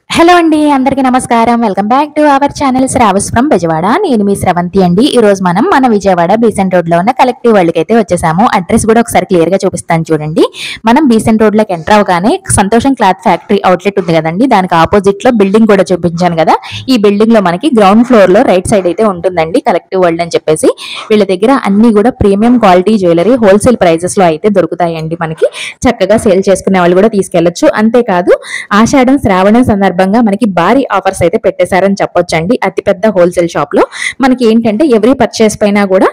Hello అండి, అందరికీ నమస్కారం. Welcome back to our channel Shravas from Bezawada. నేను మీ శ్రవంతి అండి. ఈ రోజు మనం మన విజయవాడ బీసెంట్ రోడ్ లో ఉన్న కలెక్టివ్ వరల్డ్ కి అయితే వచ్చేసాము. అడ్రస్ కూడా ఒకసారి క్లియర్ గా చూపిస్తాను చూడండి. మనం బీసెంట్ రోడ్ లోకి ఎంటర్ అవగానే సంతోషం క్లాత్ ఫ్యాక్టరీ అవుట్లెట్ ఉంది కదండి, దానికి ఆపోజిట్ లో బిల్డింగ్ కూడా చూపించాను కదా. ఈ బిల్డింగ్ లో మనకి గ్రౌండ్ ఫ్లోర్ లో రైట్ సైడ్ అయితే ఉంటుందండి కలెక్టివ్ వరల్డ్ అని చెప్పేసి. వీళ్ళ దగ్గర అన్ని కూడా premium quality jewellery wholesale prices లో అయితే దొరుకుతాయండి. మనకి చక్కగా సేల్ చేసుకునే వాళ్ళు కూడా తీసుకెళ్లొచ్చు. అంతేకాదు ఆషాఢం శ్రావణం సందర్భంగా మనకి భారీ ఆఫర్స్ అయితే పెట్టేశారని చెప్పొచ్చండి. అతిపెద్ద హోల్సేల్ షాప్ లో మనకి ఏంటంటే ఎవ్రీ పర్చేస్ పైన కూడా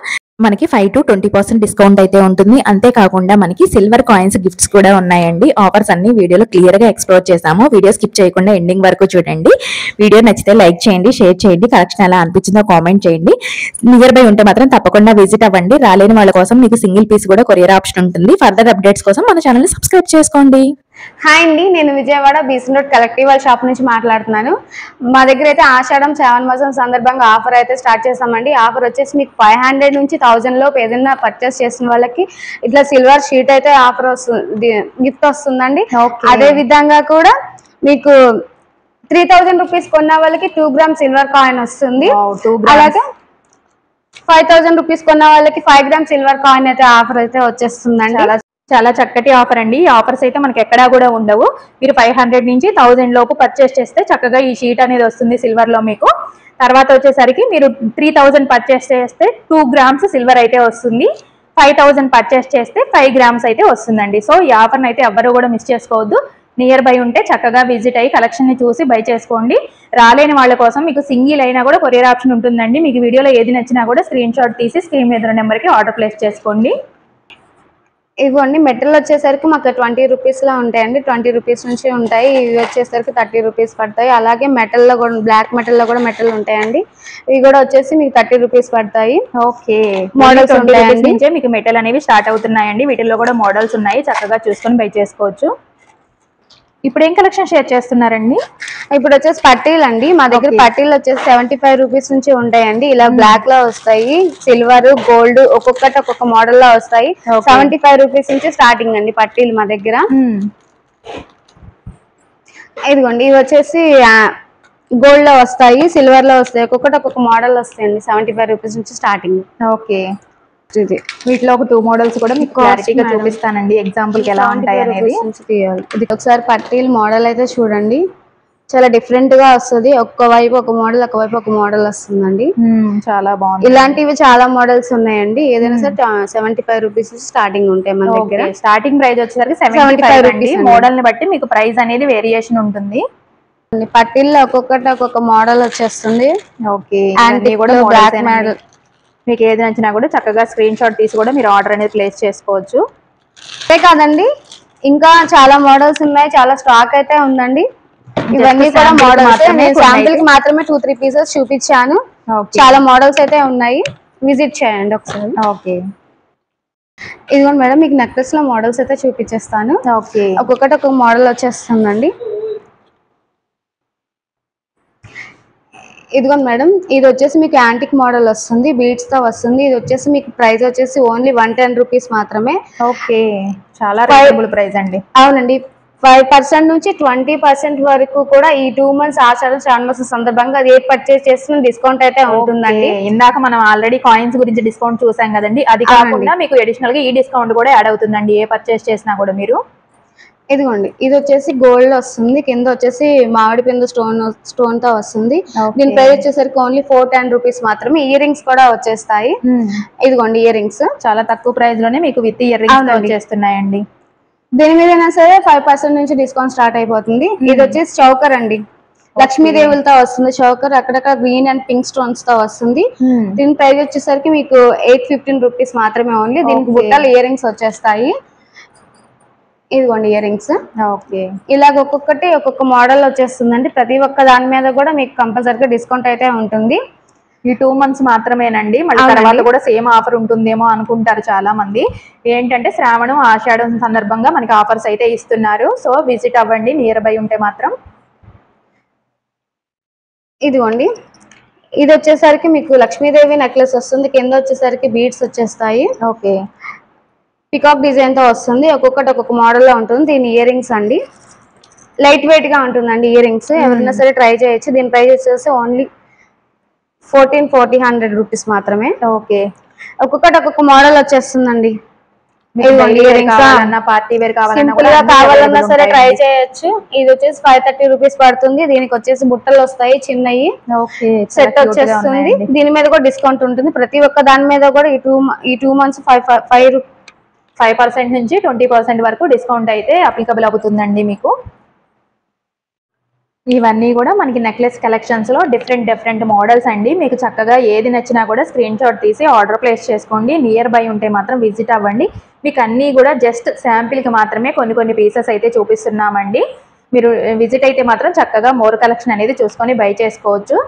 మనకి 5 to 20% డిస్కౌంట్ అయితే ఉంటుంది. అంతేకాకుండా మనకి సిల్వర్ కాయిన్స్ గిఫ్ట్స్ కూడా ఉన్నాయండి. ఆఫర్స్ అన్ని వీడియోలో క్లియర్ గా ఎక్స్ప్లోర్ చేసాము. వీడియో స్కిప్ చేయకుండా ఎండింగ్ వరకు చూడండి. వీడియో నచ్చితే లైక్ చేయండి, షేర్ చేయండి, కలెక్షన్ ఎలా అనిపించిందో కామెంట్ చేయండి. నియర్ బై ఉంటే మాత్రం తప్పకుండా విజిట్ అవ్వండి. రాలేని వాళ్ళ కోసం మీకు సింగిల్ పీస్ కూడా కొరియర్ ఆప్షన్ ఉంటుంది. ఫర్దర్ అప్డేట్స్ కోసం మన ఛానల్ ని సబ్స్క్రైబ్ చేసుకోండి. హాయ్ అండి, నేను విజయవాడ బీసెంట్ రోడ్ కలెక్టివ్ వాళ్ళ షాప్ నుంచి మాట్లాడుతున్నాను. మా దగ్గర అయితే ఆషాఢం శ్రావణ మాసం సందర్భంగా ఆఫర్ అయితే స్టార్ట్ చేసామండి. ఆఫర్ వచ్చేసి మీకు 500 నుంచి 1000 లోపు ఏదైనా పర్చేస్ చేసిన వాళ్ళకి ఇట్లా సిల్వర్ షీట్ అయితే ఆఫర్ వస్తుంది, గిఫ్ట్ వస్తుందండి. అదే విధంగా కూడా మీకు 3000 రూపీస్ కొన్న వాళ్ళకి 2 గ్రామ్ సిల్వర్ కాయిన్ వస్తుంది. అలాగే 5000 రూపీస్ కొన్న వాళ్ళకి 5 గ్రామ్ సిల్వర్ కాయిన్ అయితే ఆఫర్ అయితే వచ్చేస్తుందండి. చాలా చక్కటి ఆఫర్ అండి. ఈ ఆఫర్స్ అయితే మనకి ఎక్కడా కూడా ఉండవు. మీరు 500 నుంచి 1000 లోపు పర్చేస్ చేస్తే చక్కగా ఈ షీట్ అనేది వస్తుంది సిల్వర్ లో మీకు. తర్వాత వచ్చేసరికి మీరు 3000 పర్చేస్ చేస్తే 2 గ్రామ్స్ సిల్వర్ అయితే వస్తుంది. 5000 పర్చేస్ చేస్తే 5 గ్రామ్స్ అయితే వస్తుందండి. సో ఈ ఆఫర్ని అయితే ఎవ్వరూ కూడా మిస్ చేసుకోవద్దు. నియర్ బై ఉంటే చక్కగా విజిట్ అయ్యి కలెక్షన్ ని చూసి బై చేసుకోండి. రాలేని వాళ్ళ కోసం మీకు సింగిల్ అయినా కూడా కొరియర్ ఆప్షన్ ఉంటుందండి. మీకు వీడియోలో ఏది నచ్చినా కూడా స్క్రీన్ షాట్ తీసి స్క్రీన్ మీద నెంబర్కి ఆర్డర్ ప్లేస్ చేసుకోండి. ఇవన్నీ మెటల్ వచ్చేసరికి మాకు 20 రూపీస్ లా ఉంటాయండి. 20 రూపీస్ నుంచి ఉంటాయి. ఇవి వచ్చేసరికి 30 రూపీస్ పడతాయి. అలాగే మెటల్లో కూడా బ్లాక్ మెటల్లో కూడా మెటల్ ఉంటాయండి. ఇవి కూడా వచ్చేసి మీకు 30 రూపీస్ పడతాయి. ఓకే, మోడల్స్ ఉంటాయండి. మీకు మెటల్ అనేవి స్టార్ట్ అవుతున్నాయండి. వీటిల్లో కూడా మోడల్స్ ఉన్నాయి, చక్కగా చూసుకొని బై చేసుకోవచ్చు. ఇప్పుడు ఏం కలెక్షన్ షేర్ చేస్తున్నారండి? ఇప్పుడు వచ్చేసి పట్టీలు అండి. మా దగ్గర పట్టీలు వచ్చేసి 75 రూపీస్ నుంచి ఉంటాయండి. ఇలా బ్లాక్ లో వస్తాయి, సిల్వర్, గోల్డ్ ఒక్కొక్కటి ఒక్కొక్క మోడల్ లో వస్తాయి. 75 రూపీస్ నుంచి స్టార్టింగ్ అండి పట్టీలు మా దగ్గర. ఇదిగోండి, ఇవి వచ్చేసి గోల్డ్ లో వస్తాయి, సిల్వర్ లో వస్తాయి, ఒక్కొక్కటి ఒక్కొక్క మోడల్ వస్తాయండి. 75 రూపీస్ నుంచి స్టార్టింగ్. ఓకే, వీటిలో ఒక 2 మోడల్స్ కూడా మీకు క్లారిటీగా చూపిస్తానండి, ఎగ్జాంపుల్ కి ఎలా ఉంటాయి అనేది. ఇది ఒకసారి పట్టీలు మోడల్ అయితే చూడండి, చాలా డిఫరెంట్ గా వస్తుంది. ఒక్క వైపు ఒక మోడల్, ఒక వైపు ఒక మోడల్ వస్తుందండి. చాలా బాగుంది. ఇలాంటివి చాలా మోడల్స్ ఉన్నాయండి. ఏదైనా సరే 75 రూపీస్ స్టార్టింగ్ ఉంటాయి మన దగ్గర. స్టార్టింగ్ ప్రైస్ వచ్చేసరికి 75 రూపీస్. మోడల్ ని బట్టి మీకు ప్రైస్ అనేది వేరియేషన్ ఉంటుంది. పట్టీల్లో ఒక్కొక్కటి ఒక్కొక్క మోడల్ వచ్చేస్తుంది. ఓకే, బ్లాక్ మోడల్ మీకు ఏది నచ్చినా కూడా చక్కగా స్క్రీన్ షాట్ తీసి కూడా మీరు ఆర్డర్ అనేది ప్లేస్ చేసుకోవచ్చు. అంతే కాదండి, ఇంకా చాలా మోడల్స్ ఉన్నాయి, చాలా స్టాక్ అయితే ఉందండి. ఇవన్నీ కూడా మోడల్స్. నేను శాంపుల్ కి మాత్రమే 2-3 పీసెస్ చూపించాను. చాలా మోడల్స్ అయితే ఉన్నాయి, విజిట్ చేయండి ఒకసారి. ఓకే, ఇదిగోండి మేడం, మీకు నెక్లెస్ లో మోడల్స్ అయితే చూపించేస్తాను. ఓకే, ఒక్కొక్కటి ఒక్కొక్క మోడల్ వచ్చేస్తుందండి. ఇదిగోండి మేడం, ఇది వచ్చేసి మీకు యాంటిక్ మోడల్ వస్తుంది, బీడ్స్ తో వస్తుంది. ఇది వచ్చేసి మీకు ప్రైస్ వచ్చేసి ఓన్లీ 110 రూపీస్ మాత్రమే. ఓకే, చాలా రీజనబుల్ ప్రైస్ అండి. అవునండి, 5% నుంచి 20% వరకు కూడా ఈ 2 months ఆషాఢం శ్రావణ మాసం సందర్భంగా అది ఏ పర్చేస్ చేస్తున్న డిస్కౌంట్ అయితే ఉంటుందండి. ఇందాక మనం ఆల్రెడీ కాయిన్స్ గురించి డిస్కౌంట్ చూసాం కదండి, అది కాకుండా మీకు అడిషనల్ గా ఈ డిస్కౌంట్ కూడా యాడ్ అవుతుందండి ఏ పర్చేస్ చేసినా కూడా మీరు. ఇదిగోండి, ఇది వచ్చేసి గోల్డ్ వస్తుంది, కింద వచ్చేసి మామిడి పిందు స్టోన్ తో వస్తుంది. దీని ప్రైస్ వచ్చేసరికి ఓన్లీ 410 రూపీస్ మాత్రమే. ఇయర్ రింగ్స్ కూడా వచ్చేస్తాయి. ఇదిగోండి, ఇయర్ రింగ్స్ చాలా తక్కువ ప్రైస్ లోనే మీకు విత్ ఇయర్ రింగ్స్ వచ్చేస్తున్నాయండి. దీని మీద సరే 5% నుంచి డిస్కౌంట్ స్టార్ట్ అయిపోతుంది. ఇది వచ్చేసి చౌకర్ అండి, లక్ష్మీదేవులతో వస్తుంది చౌకర్. అక్కడక్కడ గ్రీన్ అండ్ పింక్ స్టోన్స్ తో వస్తుంది. దీని ప్రైస్ వచ్చేసరికి మీకు 815 రూపీస్ మాత్రమే ఓన్లీ. దీనికి బుట్టలు ఇయర్ రింగ్స్ వచ్చేస్తాయి. ఇదిగోండి ఇయర్ రింగ్స్. ఓకే, ఇలాగ ఒక్కొక్కటి ఒక్కొక్క మోడల్ వచ్చేస్తుందండి. ప్రతి ఒక్క దాని మీద కూడా మీకు కంపల్సరీగా డిస్కౌంట్ అయితే ఉంటుంది. ఈ 2 months మాత్రమేనండి, మళ్ళీ తర్వాత కూడా సేమ్ ఆఫర్ ఉంటుందేమో అనుకుంటారు చాలా మంది. ఏంటంటే శ్రావణం ఆషాఢం సందర్భంగా మనకి ఆఫర్స్ అయితే ఇస్తున్నారు. సో విజిట్ అవ్వండి నియర్ బై ఉంటే మాత్రం. ఇదిగోండి, ఇది వచ్చేసరికి మీకు లక్ష్మీదేవి నెక్లెస్ వస్తుంది, కింద వచ్చేసరికి బీడ్స్ వచ్చేస్తాయి. ఓకే, పికాక్ డిజైన్ తో వస్తుంది, ఒక్కొక్కటి ఒక్కొక్క మోడల్ లో ఉంటుంది. దీని ఇయర్ రింగ్స్ అండి. లైట్ వెయిట్ గా ఉంటుందండి ఇయర్ రింగ్స్, ఎవరైనా సరే ట్రై చేయొచ్చు. దీని ప్రైస్ వచ్చేసి ఓన్లీ 1400 రూపీస్ మాత్రమే. ఓకే, ఒక్కొక్కటి ఒక్కొక్క మోడల్ వచ్చేస్తుందండి. పార్టీ వేర్ సింపుల్ గా కావాలన్నా సరే ట్రై చేయొచ్చు. ఇది వచ్చేసి 530 రూపీస్ పడుతుంది. దీనికి వచ్చేసి బుట్టలు వస్తాయి చిన్నవి, సెట్ వచ్చేస్తుంది. దీని మీద కూడా డిస్కౌంట్ ఉంటుంది. ప్రతి ఒక్క దాని మీద కూడా ఈ 2 months 5% నుంచి 20% వరకు డిస్కౌంట్ అయితే అప్లికబుల్ అవుతుందండి మీకు. ఇవన్నీ కూడా మనకి నెక్లెస్ కలెక్షన్స్ లో డిఫరెంట్ మోడల్స్ అండి. మీకు చక్కగా ఏది నచ్చినా కూడా స్క్రీన్ షాట్ తీసి ఆర్డర్ ప్లేస్ చేసుకోండి. నియర్ బై ఉంటే మాత్రం విజిట్ అవ్వండి. మీకు అన్నీ కూడా జస్ట్ శాంపిల్ కి మాత్రమే కొన్ని పీసెస్ అయితే చూపిస్తున్నామండి. మీరు విజిట్ అయితే మాత్రం చక్కగా మోర్ కలెక్షన్ అనేది చూసుకొని బై చేసుకోవచ్చు.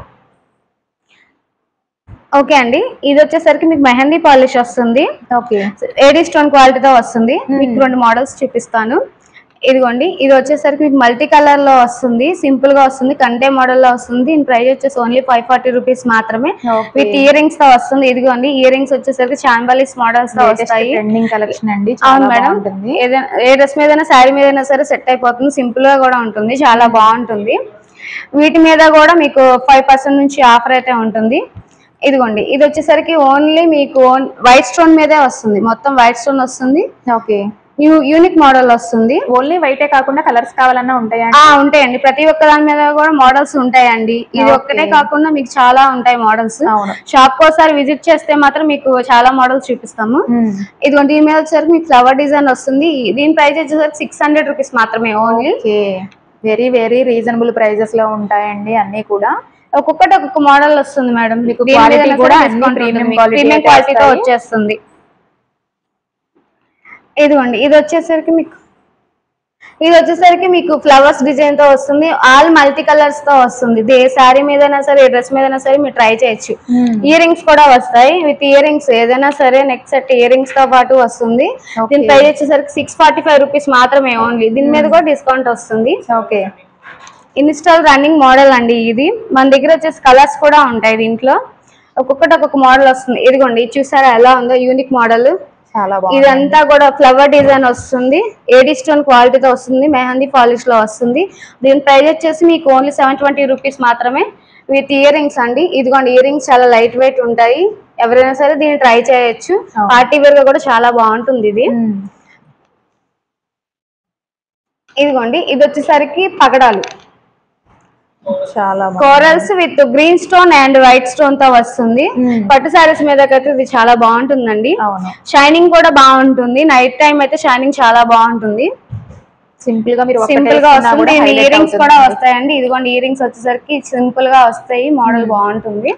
ఓకే అండి, ఇది వచ్చేసరికి మీకు మెహందీ పాలిష్ వస్తుంది. ఓకే, ఏడీ స్టోన్ క్వాలిటీతో వస్తుంది. మీకు 2 మోడల్స్ చూపిస్తాను. ఇదిగోండి, ఇది వచ్చేసరికి మీకు మల్టీ కలర్ లో వస్తుంది, సింపుల్ గా వస్తుంది, కంటే మోడల్ లో వస్తుంది. దీని ప్రైస్ వచ్చేసి ఓన్లీ 540 రూపీస్ మాత్రమే. విత్ ఇయర్ రింగ్స్ తో వస్తుంది. ఇదిగోండి, ఇయర్ రింగ్స్ వచ్చేసరికి చాంబాలిస్ మోడల్స్ తో వస్తాయి. ట్రెండింగ్ కలెక్షన్ అండి. అవును మేడం, ఏ డ్రెస్ మీద శారీ మీద సరే సెట్ అయిపోతుంది. సింపుల్ గా కూడా ఉంటుంది, చాలా బాగుంటుంది. వీటి మీద కూడా మీకు 5% నుంచి ఆఫర్ అయితే ఉంటుంది. ఇదిగోండి, ఇది వచ్చేసరికి ఓన్లీ మీకు వైట్ స్టోన్ మీదే వస్తుంది, మొత్తం వైట్ స్టోన్ వస్తుంది. ఓకే, యూనిక్ మోడల్ వస్తుంది. ఓన్లీ వైటే కాకుండా కలర్స్ కావాలన్నా ఉంటాయా? ఉంటాయండి, ప్రతి ఒక్క దాని మీద కూడా మోడల్స్ ఉంటాయండి. ఇది ఒక్కటే కాకుండా మీకు చాలా ఉంటాయి మోడల్స్. షాప్ కి ఒకసారి విజిట్ చేస్తే మాత్రం మీకు చాలా మోడల్స్ చూపిస్తాము. ఇదిగోండి, దీని మీద వచ్చేసరికి మీకు ఫ్లవర్ డిజైన్ వస్తుంది. దీని ప్రైస్ వచ్చేసరికి 600 రూపీస్ మాత్రమే ఓన్లీ. వెరీ రీజనబుల్ ప్రైజెస్ లో ఉంటాయండి అన్ని కూడా. ఒక్కొక్కటి ఒక్కొక్క మోడల్ వస్తుంది మేడం. మీకు ప్రీమియం క్వాలిటీతో వచ్చేస్తుంది. ఇదిగోండి, ఇది వచ్చేసరికి మీకు ఫ్లవర్స్ డిజైన్ తో వస్తుంది. ఆల్ మల్టీ కలర్స్ తో వస్తుంది. ఏ శారీ మీదైనా సరే, ఏ డ్రెస్ మీదైనా సరే మీరు ట్రై చేయొచ్చు. ఇయర్ రింగ్స్ కూడా వస్తాయి. విత్ ఇయర్ రింగ్స్ ఏదైనా సరే నెక్ సెట్ ఇయర్ రింగ్స్ తో పాటు వస్తుంది. దీని ప్రైస్ వచ్చేసరికి 645 రూపీస్ మాత్రమే ఓన్లీ. దీని మీద కూడా డిస్కౌంట్ వస్తుంది. ఓకే, ఇన్స్టాల్ రన్నింగ్ మోడల్ అండి ఇది. మన దగ్గర వచ్చేసి కలర్స్ కూడా ఉంటాయి దీంట్లో. ఒక్కొక్కటి ఒక్కొక్క మోడల్ వస్తుంది. ఇదిగోండి, చూసారా ఎలా ఉందో యూనిక్ మోడల్. ఇదంతా కూడా ఫ్లవర్ డిజైన్ వస్తుంది. ఏడీ స్టోన్ క్వాలిటీతో వస్తుంది. మెహందీ పాలిష్ లో వస్తుంది. దీని ప్రైస్ వచ్చేసి మీకు ఓన్లీ 720 రూపీస్ మాత్రమే. విత్ ఇయర్ రింగ్స్ అండి. ఇదిగోండి, ఇయర్ రింగ్స్ చాలా లైట్ వెయిట్ ఉంటాయి. ఎవరైనా సరే దీన్ని ట్రై చేయొచ్చు. పార్టీ వేర్ గా కూడా చాలా బాగుంటుంది ఇది. ఇదిగోండి, ఇది వచ్చేసరికి పగడాలు, చాలా corals with green stone and white stone తో వస్తుంది. పట్టు సారీస్ మీద అయితే ఇది చాలా బాగుంటుందండి. షైనింగ్ కూడా బాగుంటుంది. నైట్ టైం అయితే షైనింగ్ చాలా బాగుంటుంది. సింపుల్ గా వస్తుంది. ఇయర్ రింగ్స్ కూడా వస్తాయండి. ఇదిగోండి, ఇయర్ రింగ్స్ వచ్చేసరికి సింపుల్ గా వస్తాయి. మోడల్ బాగుంటుంది.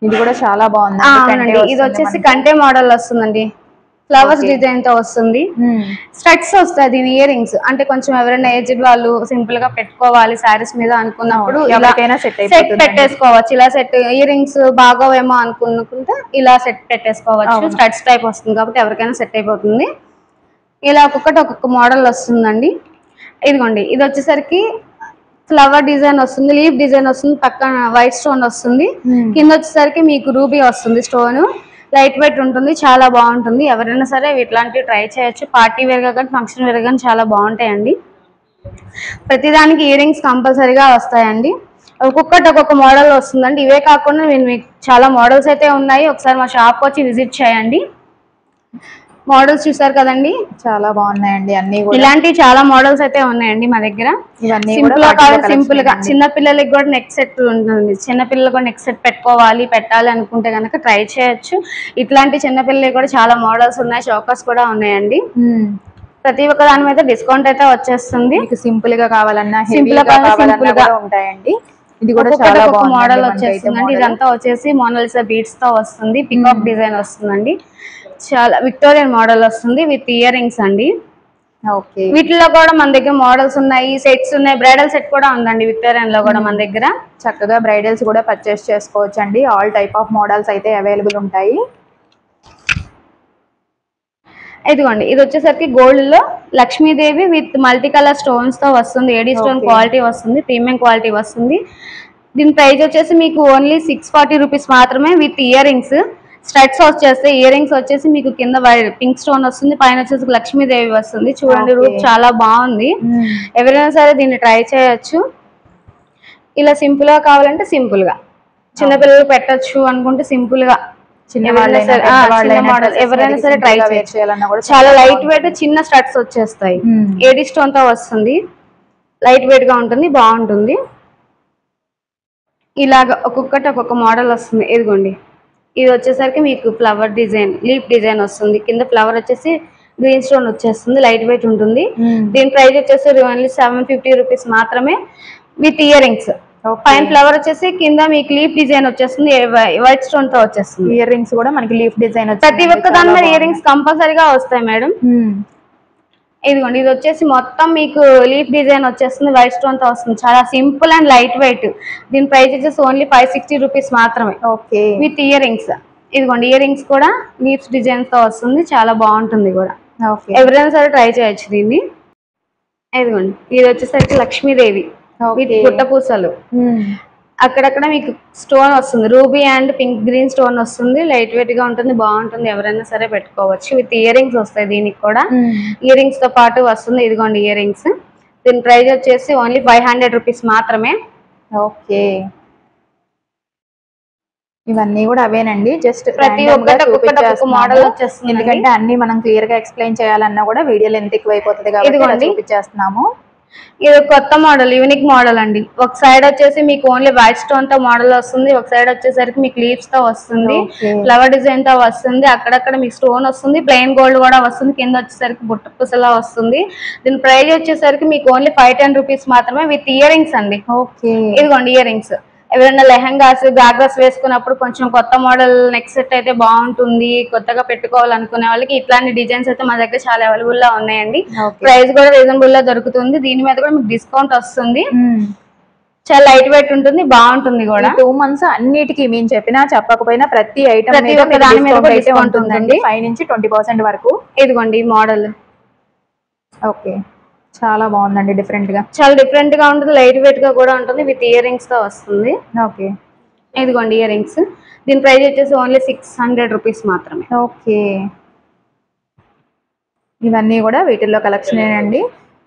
ఇది కూడా చాలా బాగుంది. ఇది వచ్చేసి కంటే మోడల్ వస్తుందండి. ఫ్లవర్స్ డిజైన్ తో వస్తుంది. స్టడ్స్ వస్తాయి ఇయర్ రింగ్స్. అంటే కొంచెం ఎవరైనా ఏజ్డ్ వాళ్ళు సింపుల్ గా పెట్టుకోవాలి శారీస్ మీద అనుకున్నప్పుడు సెట్ పెట్టేసుకోవచ్చు. ఇలా సెట్ ఇయర్ రింగ్స్ బాగోవేమో అనుకుంటే ఇలా సెట్ పెట్టేసుకోవచ్చు. స్టడ్స్ టైప్ వస్తుంది కాబట్టి ఎవరికైనా సెట్ అయిపోతుంది. ఇలా ఒక్కొక్కటి ఒక్కొక్క మోడల్ వస్తుందండి. ఇదిగోండి, ఇది వచ్చేసరికి ఫ్లవర్ డిజైన్ వస్తుంది, లీఫ్ డిజైన్ వస్తుంది, పక్కన వైట్ స్టోన్ వస్తుంది. కింద వచ్చేసరికి మీకు రూబీ వస్తుంది స్టోన్. లైట్ వెయిట్ ఉంటుంది, చాలా బాగుంటుంది. ఎవరైనా సరే ఇట్లాంటివి ట్రై చేయొచ్చు. పార్టీ వేర్ గా కానీ ఫంక్షన్ వేర్ కానీ చాలా బాగుంటాయండి. ప్రతిదానికి ఇయర్ రింగ్స్ కంపల్సరీగా వస్తాయండి. ఒక్కొక్కటి ఒక్కొక్క మోడల్ వస్తుందండి. ఇవే కాకుండా మీకు చాలా మోడల్స్ అయితే ఉన్నాయి. ఒకసారి మా షాప్ వచ్చి విజిట్ చేయండి. మోడల్స్ చూసారు కదండి, చాలా బాగున్నాయండి. అన్ని ఇలాంటివి చాలా మోడల్స్ అయితే ఉన్నాయండి మా దగ్గర. సింపుల్ గా చిన్న పిల్లలకి కూడా నెక్ సెట్ ఉంటుంది. చిన్న పిల్లలు కూడా నెక్ సెట్ పెట్టాలి అనుకుంటే కనుక ట్రై చేయొచ్చు. ఇట్లాంటి చిన్న పిల్లలకి కూడా చాలా మోడల్స్ ఉన్నాయి. చోకర్స్ కూడా ఉన్నాయండి. ప్రతి ఒక్క దాని మీద డిస్కౌంట్ అయితే వచ్చేస్తుంది. సింపుల్ గా కావాలన్నా సింపుల్ గా ఉంటాయండి. ఇది కూడా చాలా మోడల్ వచ్చేస్తుందండి. ఇదంతా వచ్చేసి మోనాలిసా బీడ్స్ తో వస్తుంది. పికాక్ డిజైన్ వస్తుందండి. చాలా విక్టోరియన్ మోడల్ వస్తుంది విత్ ఇయర్ రింగ్స్ అండి. వీటిలో కూడా మన దగ్గర మోడల్స్ ఉన్నాయి, సెట్స్ ఉన్నాయి. బ్రైడల్ సెట్ కూడా ఉందండి విక్టోరియన్ లో కూడా మన దగ్గర. చక్కగా బ్రైడల్స్ కూడా పర్చేస్ చేసుకోవచ్చు అండి. ఆల్ టైప్ ఆఫ్ మోడల్స్ అయితే అవైలబుల్ ఉంటాయి. ఇదిగోండి, ఇది వచ్చేసరికి గోల్డ్ లో Lakshmidevi with multi colour stones తో వస్తుంది. ఏడీ స్టోన్ క్వాలిటీ వస్తుంది, ప్రీమియం క్వాలిటీ వస్తుంది. దీని ప్రైస్ వచ్చేసి మీకు ఓన్లీ 640 రూపీస్ మాత్రమే విత్ ఇయర్ రింగ్స్. స్టడ్స్ వచ్చేస్తే ఇయర్ రింగ్స్ వచ్చేసి మీకు కింద పింక్ స్టోన్ వస్తుంది, పైన వచ్చేసి లక్ష్మీదేవి వస్తుంది. చూడండి రూప్ చాలా బాగుంది. ఎవరైనా సరే దీన్ని ట్రై చేయొచ్చు. ఇలా సింపుల్ గా కావాలంటే సింపుల్ గా, చిన్నపిల్లలు పెట్టచ్చు అనుకుంటే సింపుల్ గా మోడల్ ఎవరైనా సరే ట్రై చేయొచ్చు. చాలా లైట్ వెయిట్ చిన్న స్టడ్స్ వచ్చేస్తాయి. ఏడీ స్టోన్ తో వస్తుంది, లైట్ వెయిట్ గా ఉంటుంది, బాగుంటుంది. ఇలాగ ఒక్కొక్కటి ఒక్కొక్క మోడల్ వస్తుంది. ఇదిగోండి ఇది వచ్చేసరికి మీకు ఫ్లవర్ డిజైన్, లీఫ్ డిజైన్ వస్తుంది. కింద ఫ్లవర్ వచ్చేసి గ్రీన్ స్టోన్ వచ్చేస్తుంది, లైట్ వెయిట్ ఉంటుంది. దీని ప్రైస్ వచ్చేసి ఓన్లీ 750 రూపీస్ మాత్రమే విత్ ఇయర్ రింగ్స్. పైన ఫ్లవర్ వచ్చేసి కింద మీకు లీఫ్ డిజైన్ వచ్చేస్తుంది, వైట్ స్టోన్ తో వచ్చేస్తుంది. ఇయర్ రింగ్స్ కూడా మనకి లీఫ్ డిజైన్ ప్రతి ఒక్క దాని మీద ఇయర్ రింగ్స్ కంపల్సరీగా వస్తాయి మేడం. ఇదిగోండి ఇది వచ్చేసి మొత్తం మీకు లీఫ్ డిజైన్ వచ్చేస్తుంది, వైట్ స్టోన్ తో వస్తుంది. చాలా సింపుల్ అండ్ లైట్ వెయిట్. దీని ప్రైస్ వచ్చేసి ఓన్లీ 560 రూపీస్ మాత్రమే విత్ ఇయర్ రింగ్స్. ఇదిగోండి ఇయర్ రింగ్స్ కూడా లీఫ్ డిజైన్ తో వస్తుంది, చాలా బాగుంటుంది కూడా. ఎవరైనా సరే ట్రై చేయొచ్చు దీన్ని. ఇదిగోండి ఇది వచ్చేసరికి లక్ష్మీదేవి విత్ పుట్టపూసలు. అక్కడక్కడ మీకు స్టోన్ వస్తుంది, ruby and pink green stone వస్తుంది, లైట్ వెయిట్ గా ఉంటుంది, బాగుంటుంది. ఎవరైనా సరే పెట్టుకోవచ్చు. విత్ ఇయర్ రింగ్స్ వస్తాయి దీనికి కూడా. ఇయర్ రింగ్స్ తో పాటు వస్తుంది. ఇదిగోండి ఇయర్ రింగ్స్. దీని ప్రైస్ వచ్చేసి ఓన్లీ 500 రూపీస్ మాత్రమే. ఇవన్నీ కూడా అవేనండి, జస్ట్ ప్రతి ఒక్కటి మోడల్ వచ్చేస్తుంది. ఎందుకంటే అన్ని మనం క్లియర్ గా ఎక్స్ప్లెయిన్ చేయాలన్నా కూడా వీడియోలు ఎంత ఎక్కువ అయిపోతుంది కాబట్టి చూపించేస్తున్నాము. ఇది కొత్త మోడల్, యూనిక్ మోడల్ అండి. ఒక సైడ్ వచ్చేసి మీకు ఓన్లీ వైట్ స్టోన్ తో మోడల్ వస్తుంది, ఒక సైడ్ వచ్చేసరికి మీకు లీవ్స్ తో వస్తుంది, ఫ్లవర్ డిజైన్ తో వస్తుంది, అక్కడక్కడ మీకు స్టోన్ వస్తుంది, ప్లెయిన్ గోల్డ్ కూడా వస్తుంది, కింద వచ్చేసరికి బుట్ట పూసలా వస్తుంది. దీని ప్రైస్ వచ్చేసరికి మీకు ఓన్లీ 510 రూపీస్ మాత్రమే విత్ ఇయర్ రింగ్స్ అండి. ఇదిగోండి ఇయర్ రింగ్స్. ఎవరైనా లెహంగాస్ గాగ్రాస్ వేసుకున్నప్పుడు కొంచెం కొత్త మోడల్ నెక్ సెట్ అయితే బాగుంటుంది, కొత్తగా పెట్టుకోవాలనుకునే వాళ్ళకి ఇట్లాంటి డిజైన్స్ అయితే మా దగ్గర చాలా అవైలబుల్ గా ఉన్నాయండి. ప్రైస్ కూడా రీజనబుల్ గా దొరుకుతుంది. దీని మీద కూడా మీకు డిస్కౌంట్ వస్తుంది. చాలా లైట్ వెయిట్ ఉంటుంది, బాగుంటుంది కూడా. 2 months అన్నిటికీ మేము చెప్పినా చెప్పకపోయినా ప్రతి ఐటమ్ దాని మీద డిస్కౌంట్ ఉంటుందండి, 5 నుంచి 20% వరకు. ఇదిగోండి ఈ మోడల్. చాలా బాగుందండి, డిఫరెంట్ గా, చాలా డిఫరెంట్ గా ఉంటుంది, లైట్ వెయిట్ గా కూడా ఉంటుంది, విత్ ఇయర్ రింగ్స్ తో వస్తుంది. ఇదిగోండి ఇయర్ రింగ్స్. దీని ప్రైస్ వచ్చేసి ఓన్లీ 600 రూపీస్ మాత్రమే. ఇవన్నీ కూడా వీటిల్లో కలెక్షన్ అండి.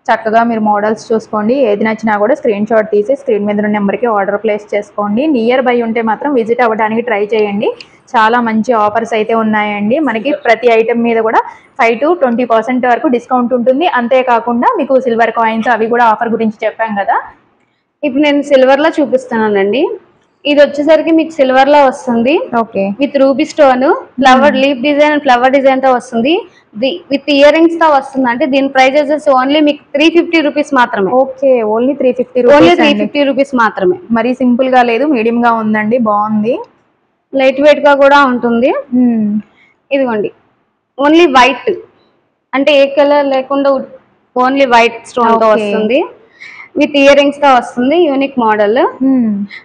చక్కగా మీరు మోడల్స్ చూసుకోండి, ఏది నచ్చినా కూడా స్క్రీన్ షాట్ తీసి స్క్రీన్ మీద ఉన్న నెంబర్కి ఆర్డర్ ప్లేస్ చేసుకోండి. నియర్ బై ఉంటే మాత్రం విజిట్ అవ్వడానికి ట్రై చేయండి. చాలా మంచి ఆఫర్స్ అయితే ఉన్నాయండి. మనకి ప్రతి ఐటమ్ మీద కూడా 5 to 20% వరకు డిస్కౌంట్ ఉంటుంది. అంతేకాకుండా మీకు సిల్వర్ కాయిన్స్ అవి కూడా ఆఫర్ గురించి చెప్పాం కదా. ఇప్పుడు నేను సిల్వర్ లో చూపిస్తున్నానండి. ఇది వచ్చేసరికి మీకు సిల్వర్ లో వస్తుంది, with ruby stone, flower leaf design, flower design తో వస్తుంది, విత్ ఇయర్ రింగ్స్ తో వస్తుంది. అంటే దీని ప్రైస్ వచ్చేసి ఓన్లీ మీకు 350 రూపీస్ మాత్రమే. ఓన్లీ 350 రూపీస్ మాత్రమే. మరి సింపుల్ గా లేదు, మీడియం గా ఉందండి, బాగుంది, లైట్ వెయిట్ గా కూడా ఉంటుంది. ఇదిగోండి ఓన్లీ వైట్, అంటే ఏ కలర్ లేకుండా ఓన్లీ వైట్ స్టోన్ తో వస్తుంది, విత్ ఇయర్ రింగ్స్ తో వస్తుంది, యూనిక్ మోడల్.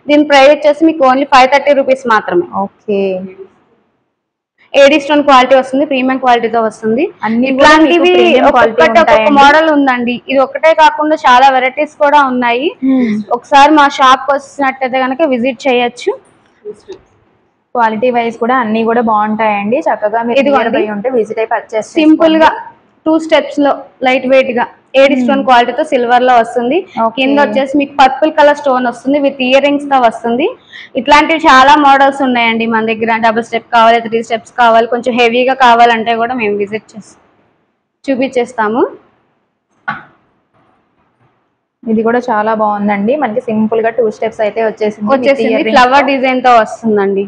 దీని ప్రైస్ వచ్చేసి మీకు ఓన్లీ 530 రూపీస్ మాత్రమే. ఏడీ స్టోన్ క్వాలిటీ వస్తుంది, ప్రీమియం క్వాలిటీతో వస్తుంది. ఇట్లాంటివి ఒక్కొక్క మోడల్ ఉందండి. ఇది ఒకటే కాకుండా చాలా వెరైటీస్ కూడా ఉన్నాయి. ఒకసారి మా షాప్ వచ్చినట్టయితే కనుక విజిట్ చేయొచ్చు. క్వాలిటీ వైజ్ కూడా అన్ని కూడా బాగుంటాయండి. చక్కగా మీరు ఉంటే విజిట్ అయి పర్చేస్. సింపుల్ గా 2 steps లో లైట్ వెయిట్ గా ఏడీ స్టోన్ క్వాలిటీతో సిల్వర్ లో వస్తుంది. కింద వచ్చేసి మీకు పర్పుల్ కలర్ స్టోన్ వస్తుంది, విత్ ఇయర్ రింగ్స్ తో వస్తుంది. ఇట్లాంటివి చాలా మోడల్స్ ఉన్నాయండి మన దగ్గర. డబుల్ స్టెప్ కావాలి, 3 steps కావాలి, కొంచెం హెవీగా కావాలంటే కూడా మేము విజిట్ చేసి చూపించేస్తాము. ఇది కూడా చాలా బాగుందండి. మనకి సింపుల్ గా 2 steps అయితే వచ్చేసింది. ఫ్లవర్ డిజైన్ తో వస్తుందండి.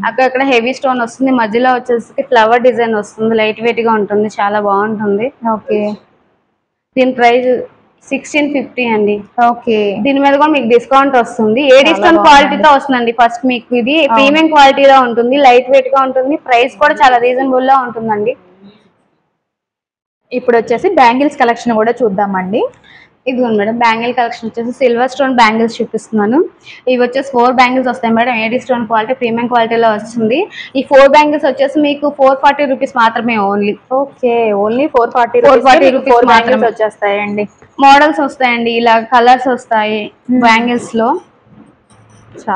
అక్కడ హెవీ స్టోన్ వస్తుంది, మధ్యలో వచ్చేసి ఫ్లవర్ డిజైన్ వస్తుంది, లైట్ వెయిట్ గా ఉంటుంది, చాలా బాగుంటుంది. దీని ప్రైస్ 1650 అండి. దీని మీద కూడా మీకు డిస్కౌంట్ వస్తుంది. ఏడీ స్టోన్ క్వాలిటీతో వస్తుందండి. ఫస్ట్ మీకు ఇది ప్రీమియం క్వాలిటీలో ఉంటుంది, లైట్ వెయిట్ గా ఉంటుంది, ప్రైస్ కూడా చాలా రీజనబుల్ గా ఉంటుందండి. ఇప్పుడు వచ్చేసి బ్యాంగిల్స్ కలెక్షన్ కూడా చూద్దామండి. ఇదిగోండి మేడం, బ్యాంగిల్ కలెక్షన్ వచ్చేసి సిల్వర్ స్టోన్ బ్యాంగిల్స్ చూపిస్తున్నాను. ఇవి వచ్చేసి 4 బ్యాంగిల్స్ వస్తాయి madam. AD stone quality premium క్వాలిటీలో వస్తుంది. ఈ 4 బ్యాంగిల్స్ వచ్చేసి మీకు 440 రూపీస్ మాత్రమే ఓన్లీ. ఓన్లీ 440 రూపీస్ మాత్రమే వచ్చేస్తాయండి. మోడల్స్ వస్తాయండి, ఇలా కలర్స్ వస్తాయి బ్యాంగిల్స్ లో.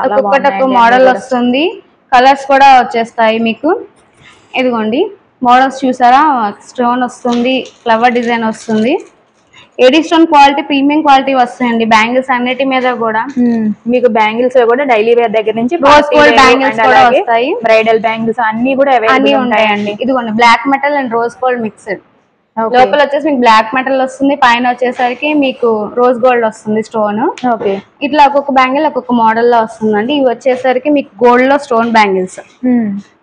ఒక్కొక్కటి ఒక్క మోడల్ వస్తుంది, కలర్స్ కూడా వచ్చేస్తాయి మీకు. ఇదిగోండి మోడల్స్ చూసారా, స్టోన్ వస్తుంది, ఫ్లవర్ డిజైన్ వస్తుంది, AD stone quality, premium quality వస్తాయండి. బ్యాంగిల్స్ అన్నిటి మీద కూడా మీకు బ్యాంగిల్స్ లో కూడా డైలీ వేర్ దగ్గర నుంచి రోజ్ గోల్డ్ బ్యాంగిల్స్ కూడా వస్తాయి, బ్రైడల్ బ్యాంగిల్స్ అన్ని కూడా అన్ని ఉంటాయండి. ఇదిగోండి black metal and rose gold mixed, లోపల వచ్చేసి మీకు బ్లాక్ మెటల్ వస్తుంది, పైన వచ్చేసరికి మీకు రోజ్ గోల్డ్ వస్తుంది స్టోన్. ఓకే, ఇట్లా ఒక్కొక్క బ్యాంగిల్ ఒక్కొక్క మోడల్ లో వస్తుందండి. ఇవి వచ్చేసరికి మీకు గోల్డ్ లో స్టోన్ బ్యాంగిల్స్,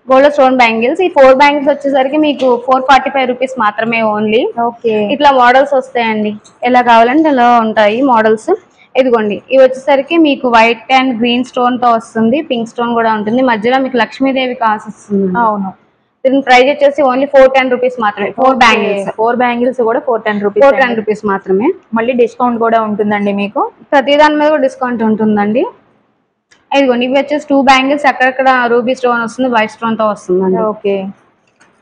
గోల్డ్ లో స్టోన్ బ్యాంగిల్స్. ఈ 4 బ్యాంగిల్స్ వచ్చేసరికి మీకు 445 రూపీస్ మాత్రమే ఓన్లీ. ఓకే, ఇట్లా మోడల్స్ వస్తాయండి, ఎలా కావాలంటే ఇలా ఉంటాయి మోడల్స్. ఇదిగోండి ఇవి వచ్చేసరికి మీకు వైట్ అండ్ గ్రీన్ స్టోన్ తో వస్తుంది, పింక్ స్టోన్ కూడా ఉంటుంది, మధ్యలో మీకు లక్ష్మీదేవి కాసు వస్తుంది. అవును, దీని ప్రైస్ వచ్చేసి ఓన్లీ 410 రూపీస్ మాత్రమే. 4 బ్యాంగిల్స్ కూడా 410 రూపీస్, 410 రూపీస్ మాత్రమే. మళ్ళీ డిస్కౌంట్ కూడా ఉంటుందండి మీకు, ప్రతి దాని మీద కూడా డిస్కౌంట్ ఉంటుందండి. ఇదిగోండి ఇవి వచ్చేసి 2 బ్యాంగిల్స్, అక్కడక్కడ రూబీ స్టోన్ వస్తుంది, వైట్ స్టోన్ తో వస్తుందండి. ఓకే,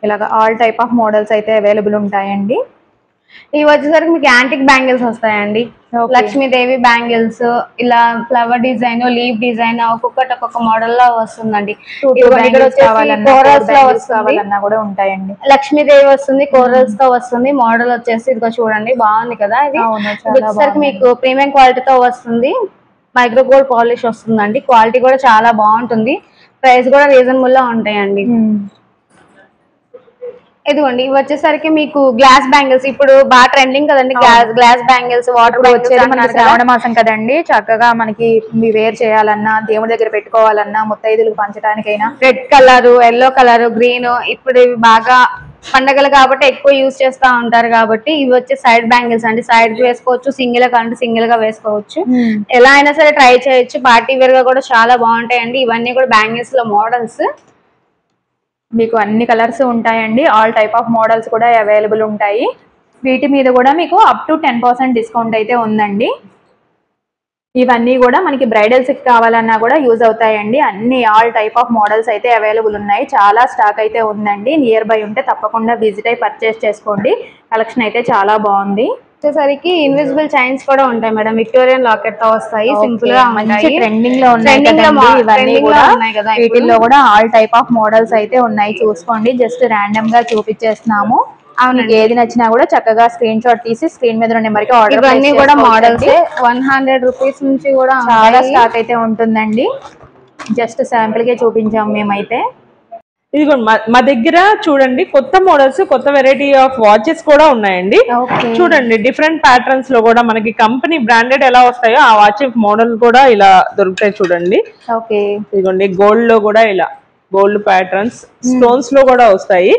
ఇలాగ ఆల్ టైప్ ఆఫ్ మోడల్స్ అయితే అవైలబుల్ ఉంటాయండి. ఇవి వచ్చేసరికి మీకు యాంటిక్ బ్యాంగిల్స్ వస్తాయండి, లక్ష్మీదేవి బ్యాంగిల్స్, ఇలా ఫ్లవర్ డిజైన్, లీవ్ డిజైన్, ఒక్కొక్కటి ఒక్కొక్క మోడల్ లో వస్తుందండి. కూడా ఉంటాయండి, లక్ష్మీదేవి వస్తుంది, కోరల్స్ తో వస్తుంది. మోడల్ వచ్చేసి ఇదిగో చూడండి, బాగుంది కదా ఇది. వచ్చేసరికి మీకు ప్రీమియం క్వాలిటీతో వస్తుంది, మైక్రో గోల్డ్ పాలిష్ వస్తుందండి. క్వాలిటీ కూడా చాలా బాగుంటుంది, ప్రైస్ కూడా రీజనబుల్ గా ఉంటాయండి. ఇదిగోండి ఇవి వచ్చేసరికి మీకు గ్లాస్ బ్యాంగిల్స్, ఇప్పుడు బాగా ట్రెండింగ్ కదండి గ్లాస్ బ్యాంగిల్స్, వాటర్ వచ్చేది మనకి శ్రావణ మాసం కదండి, చక్కగా మనకి వేర్ చేయాలన్నా, దేవుడి దగ్గర పెట్టుకోవాలన్నా, ముత్తైదులకు పంచడానికైనా red colour, yellow colour, green, ఇప్పుడు ఇవి బాగా పండగలు కాబట్టి ఎక్కువ యూజ్ చేస్తా ఉంటారు కాబట్టి ఇవి వచ్చే సైడ్ బ్యాంగిల్స్ అండి. సైడ్ కి వేసుకోవచ్చు, సింగిల్ గా అంటే సింగిల్ గా వేసుకోవచ్చు, ఎలా అయినా సరే ట్రై చేయొచ్చు. పార్టీ వేర్ గా కూడా చాలా బాగుంటాయండి. ఇవన్నీ కూడా బ్యాంగిల్స్ లో మోడల్స్, మీకు అన్ని కలర్స్ ఉంటాయండి, ఆల్ టైప్ ఆఫ్ మోడల్స్ కూడా అవైలబుల్ ఉంటాయి. వీటి మీద కూడా మీకు అప్ టు 10% డిస్కౌంట్ అయితే ఉందండి. ఇవన్నీ కూడా మనకి బ్రైడల్స్ కి కావాలన్నా కూడా యూజ్ అవుతాయండి. అన్ని ఆల్ టైప్ ఆఫ్ మోడల్స్ అయితే అవైలబుల్ ఉన్నాయి, చాలా స్టాక్ అయితే ఉందండి. నియర్ బై ఉంటే తప్పకుండా విజిట్ అయి పర్చేస్ చేసుకోండి, కలెక్షన్ అయితే చాలా బాగుంది. వచ్చేసరికి ఇన్విజిబుల్ చైన్స్ కూడా ఉంటాయి మేడం, విక్టోరియన్ లాకెట్ తో వస్తాయి, సింపుల్ గా మంచి ట్రెండింగ్ లో ఉన్నాయి ఇవన్నీ కూడా. వీటిల్లో కూడా ఆల్ టైప్ ఆఫ్ మోడల్స్ అయితే ఉన్నాయి, చూసుకోండి. జస్ట్ ర్యాండమ్ గా చూపించేస్తున్నాము. మీకు ఏది నచ్చినా కూడా చక్కగా స్క్రీన్ షాట్ తీసి స్క్రీన్ మీద నెంబర్ కి ఆర్డర్. ఇవన్నీ కూడా మోడల్స్ 100 రూపీస్ నుంచి కూడా చాలా స్టాక్ అయితే ఉంటుందండి. జస్ట్ శాంపుల్ గా చూపించాము మేమైతే. ఇదిగోండి మా దగ్గర చూడండి, కొత్త మోడల్స్, కొత్త వెరైటీ ఆఫ్ వాచెస్ కూడా ఉన్నాయండి. చూడండి డిఫరెంట్ ప్యాటర్న్స్ లో కూడా మనకి కంపెనీ బ్రాండెడ్ ఎలా వస్తాయో ఆ వాచ్ మోడల్ కూడా ఇలా దొరుకుతాయి చూడండి. ఓకే, ఇదిగోండి గోల్డ్ లో కూడా ఇలా గోల్డ్ ప్యాటర్న్స్, స్టోన్స్ లో కూడా వస్తాయి.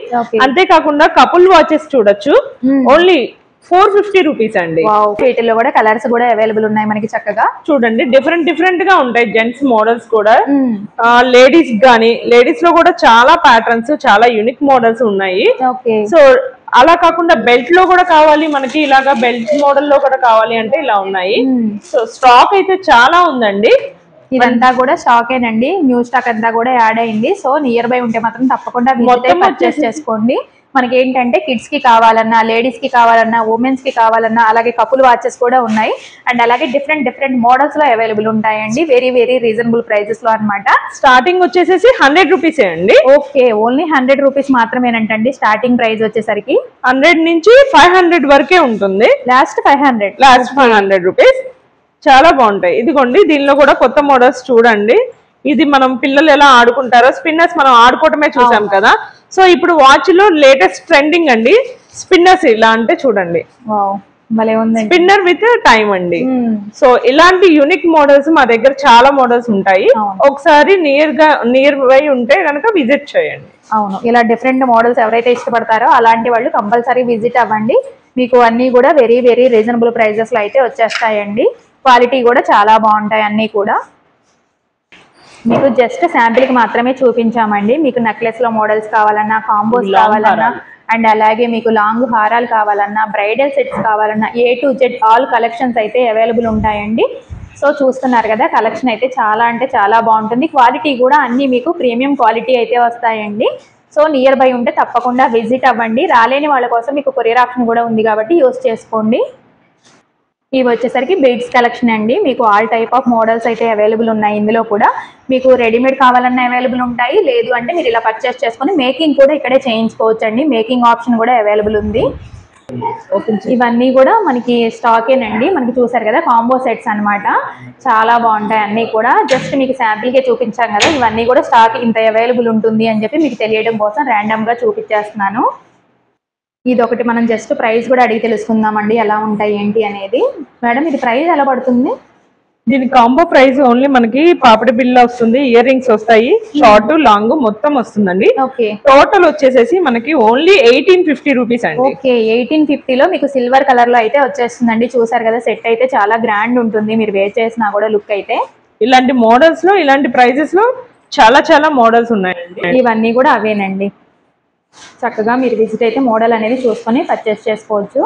అంతేకాకుండా కపుల్ వాచెస్ చూడొచ్చు, ఓన్లీ 450 రూపీస్ అండి. వీటిల్లో కూడా కలర్స్ కూడా అవైలబుల్ ఉన్నాయి మనకి. చక్కగా చూడండి డిఫరెంట్ గా ఉంటాయి జెంట్స్ మోడల్స్ కూడా, లేడీస్ గానీ, లేడీస్ లో కూడా చాలా ప్యాటర్న్స్, చాలా యూనిక్ మోడల్స్ ఉన్నాయి. సో అలా కాకుండా బెల్ట్ లో కూడా కావాలి మనకి, ఇలాగా బెల్ట్ మోడల్ లో కూడా కావాలి అంటే ఇలా ఉన్నాయి. సో స్టాక్ అయితే చాలా ఉందండి. ఇదంతా కూడా స్టాక్ ఏనండి, న్యూ స్టాక్ అంతా కూడా యాడ్ అయింది. సో నియర్ బై ఉంటే మాత్రం తప్పకుండా పర్చేస్ చేసుకోండి. మనకి ఏంటంటే కిడ్స్ కి కావాలన్నా, లేడీస్ కి కావాలన్నా, ఉమెన్స్ కి కావాలన్నా, అలాగే కపుల్ వాచెస్ కూడా ఉన్నాయి. అండ్ అలాగే డిఫరెంట్ మోడల్స్ లో అవైలబుల్ ఉంటాయండి, వెరీ రీజనబుల్ ప్రైజెస్ లో అన్నమాట. స్టార్టింగ్ వచ్చేసేసి 100 రూపీస్ అండి. ఓకే, ఓన్లీ 100 రూపీస్ మాత్రమేనంటండి స్టార్టింగ్ ప్రైస్ వచ్చేసరికి. 100 నుంచి 500 వరకే ఉంటుంది, లాస్ట్ 500 రూపీస్. చాలా బాగుంటాయి. ఇదిగోండి దీనిలో కూడా కొత్త మోడల్స్ చూడండి. ఇది మనం పిల్లలు ఎలా ఆడుకుంటారో, స్పిన్నర్స్ మనం ఆడుకోవటమే చూసాం కదా. సో ఇప్పుడు వాచ్ లో లేటెస్ట్ ట్రెండింగ్ అండి స్పిన్నర్స్. ఇలా అంటే చూడండి, స్పిన్నర్ విత్ టైం అండి. సో ఇలాంటి యూనిక్ మోడల్స్ మా దగ్గర చాలా మోడల్స్ ఉంటాయి. ఒకసారి నియర్ బై ఉంటే కనుక విజిట్ చేయండి. అవును, ఇలా డిఫరెంట్ మోడల్స్ ఎవరైతే ఇష్టపడతారో అలాంటి వాళ్ళు కంపల్సరీ విజిట్ అవ్వండి. మీకు అన్ని కూడా వెరీ రీజనబుల్ ప్రైజెస్ లో అయితే వచ్చేస్తాయండి. క్వాలిటీ కూడా చాలా బాగుంటాయి అన్ని కూడా. మీకు జస్ట్ శాంపిల్ కి మాత్రమే చూపించామండి. మీకు నెక్లెస్ లో మోడల్స్ కావాలన్నా, కాంబోస్ కావాలన్నా, అండ్ అలాగే మీకు లాంగ్ హారాలు కావాలన్నా, బ్రైడల్ సెట్స్ కావాలన్నా, A to Z all collections అయితే అవైలబుల్ ఉంటాయండి. సో చూస్తున్నారు కదా, కలెక్షన్ అయితే చాలా అంటే చాలా బాగుంటుంది. క్వాలిటీ కూడా అన్ని మీకు ప్రీమియం క్వాలిటీ అయితే వస్తాయండి. సో నియర్ బై ఉంటే తప్పకుండా విజిట్ అవ్వండి. రాలేని వాళ్ళ కోసం మీకు కొరియర్ ఆప్షన్ కూడా ఉంది కాబట్టి యూస్ చేసుకోండి. ఇవి వచ్చేసరికి బీడ్స్ కలెక్షన్ అండి. మీకు ఆల్ టైప్ ఆఫ్ మోడల్స్ అయితే అవైలబుల్ ఉన్నాయి. ఇందులో కూడా మీకు రెడీమేడ్ కావాలన్నా అవైలబుల్ ఉంటాయి, లేదు అంటే మీరు ఇలా పర్చేస్ చేసుకొని మేకింగ్ కూడా ఇక్కడే చేయించుకోవచ్చు అండి. మేకింగ్ ఆప్షన్ కూడా అవైలబుల్ ఉంది. ఇవన్నీ కూడా మనకి స్టాకేనండి. మనకి చూసారు కదా కాంబో సెట్స్ అన్నమాట. చాలా బాగుంటాయి అన్నీ కూడా. జస్ట్ మీకు శాంపిల్కే చూపించాం కదా, ఇవన్నీ కూడా స్టాక్ ఇంత అవైలబుల్ ఉంటుంది అని చెప్పి మీకు తెలియడం కోసం ర్యాండమ్గా చూపించేస్తున్నాను. ఇది ఒకటి మనం జస్ట్ ప్రైస్ కూడా అడిగి తెలుసుకుందామండి ఎలా ఉంటాయి ఏంటి అనేది. మేడం ఇది ప్రైస్ ఎలా పడుతుంది? దీని కాంబో ప్రైస్ ఓన్లీ మనకి పాపడి బిల్ల వస్తుంది, ఇయర్ రింగ్స్ వస్తాయి, షార్ట్ లాంగ్ మొత్తం వస్తుందండి. ఓకే, టోటల్ వచ్చేసేసి మనకి ఓన్లీ 1850 రూపీస్ అండి. ఓకే, 1850లో మీకు సిల్వర్ కలర్ లో అయితే వచ్చేస్తుందండి. చూసారు కదా సెట్ అయితే చాలా గ్రాండ్ ఉంటుంది, మీరు వేర్ చేసినా కూడా లుక్ అయితే. ఇలాంటి మోడల్స్ లో ఇలాంటి ప్రైజెస్ లో చాలా చాలా మోడల్స్ ఉన్నాయండి. ఇవన్నీ కూడా అవేనండి. చక్కగా మీరు విజిట్ అయితే మోడల్ అనేది చూసుకొని పర్చేస్ చేసుకోవచ్చు.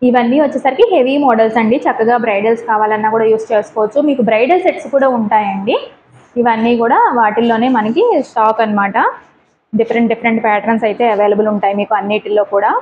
ఇవన్నీ వచ్చేసరికి హెవీ మోడల్స్ అండి. చక్కగా బ్రైడల్స్ కావాలన్నా కూడా యూస్ చేసుకోవచ్చు. మీకు బ్రైడల్ సెట్స్ కూడా ఉంటాయండి. ఇవన్నీ కూడా వాటిల్లోనే మనకి స్టాక్ అన్నమాట. డిఫరెంట్ డిఫరెంట్ ప్యాటర్న్స్ అయితే అవైలబుల్ ఉంటాయి మీకు అన్నిటిలో కూడా.